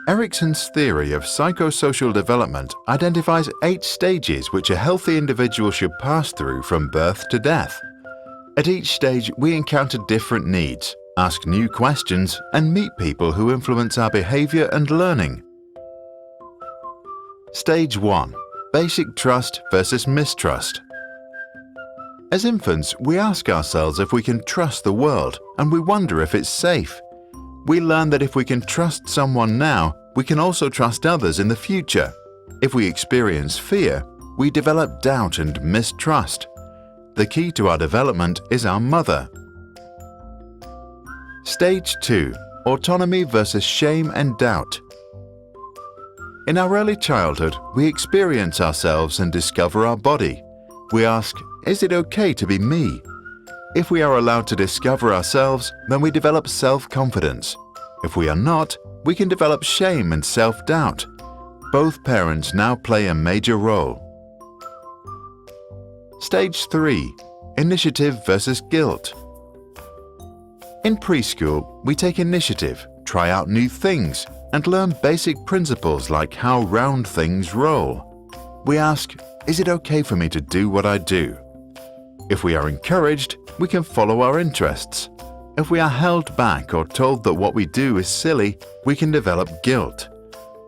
Erickson's theory of psychosocial development identifies 8 stages which a healthy individual should pass through from birth to death. At each stage, we encounter different needs, ask new questions, and meet people who influence our behavior and learning. Stage 1. Basic trust versus mistrust. As infants, we ask ourselves if we can trust the world, and we wonder if it's safe. We learn that if we can trust someone now, we can also trust others in the future. If we experience fear, we develop doubt and mistrust. The key to our development is our mother. Stage 2. Autonomy versus shame and doubt. In our early childhood, we experience ourselves and discover our body. We ask, is it okay to be me? If we are allowed to discover ourselves, then we develop self-confidence. If we are not, we can develop shame and self-doubt. Both parents now play a major role. Stage 3. Initiative versus guilt. In preschool, we take initiative, try out new things, and learn basic principles like how round things roll. We ask, is it okay for me to do what I do? If we are encouraged, we can follow our interests. If we are held back or told that what we do is silly, we can develop guilt.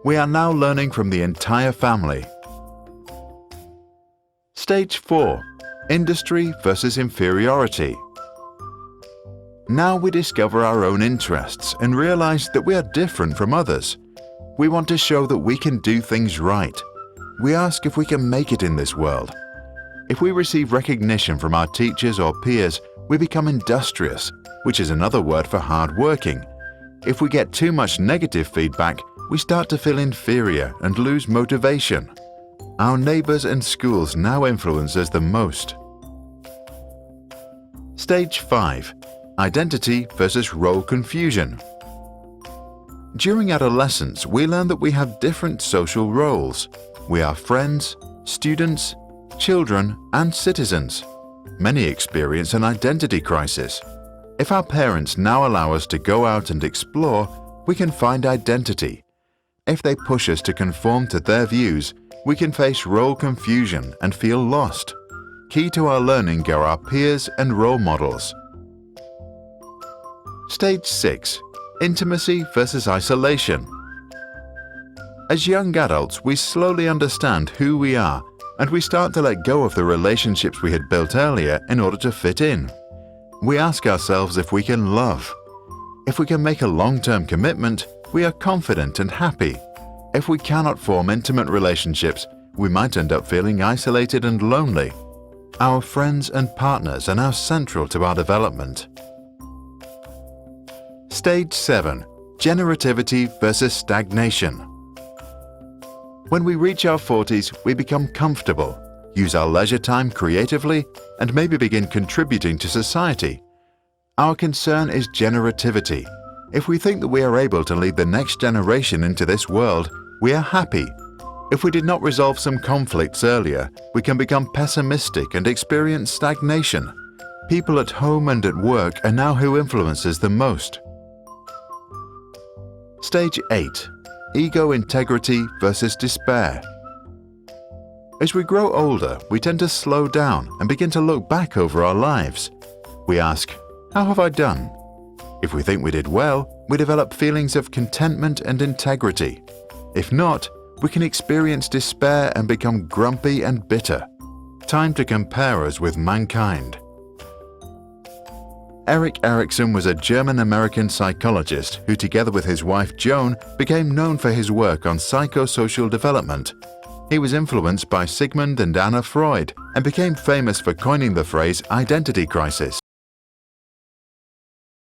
We are now learning from the entire family. Stage 4. Industry versus inferiority. Now we discover our own interests and realize that we are different from others. We want to show that we can do things right. We ask if we can make it in this world. If we receive recognition from our teachers or peers, we become industrious, which is another word for hard-working. If we get too much negative feedback, we start to feel inferior and lose motivation. Our neighbors and schools now influence us the most. Stage 5. Identity versus role confusion. During adolescence, we learn that we have different social roles. We are friends, students, children, and citizens. Many experience an identity crisis. If our parents now allow us to go out and explore, we can find identity. If they push us to conform to their views, we can face role confusion and feel lost. Key to our learning are our peers and role models. Stage 6. Intimacy versus isolation. As young adults, we slowly understand who we are, and we start to let go of the relationships we had built earlier in order to fit in. We ask ourselves if we can love. If we can make a long-term commitment, we are confident and happy. If we cannot form intimate relationships, we might end up feeling isolated and lonely. Our friends and partners are now central to our development. Stage 7. Generativity versus stagnation. When we reach our 40s, we become comfortable, use our leisure time creatively, and maybe begin contributing to society. Our concern is generativity. If we think that we are able to lead the next generation into this world, we are happy. If we did not resolve some conflicts earlier, we can become pessimistic and experience stagnation. People at home and at work are now who influences the most. Stage 8. Ego integrity versus despair. As we grow older, we tend to slow down and begin to look back over our lives. We ask, how have I done? If we think we did well, we develop feelings of contentment and integrity. If not, we can experience despair and become grumpy and bitter. Time to compare us with mankind. Erickson was a German-American psychologist who, together with his wife Joan, became known for his work on psychosocial development. He was influenced by Sigmund and Anna Freud and became famous for coining the phrase identity crisis.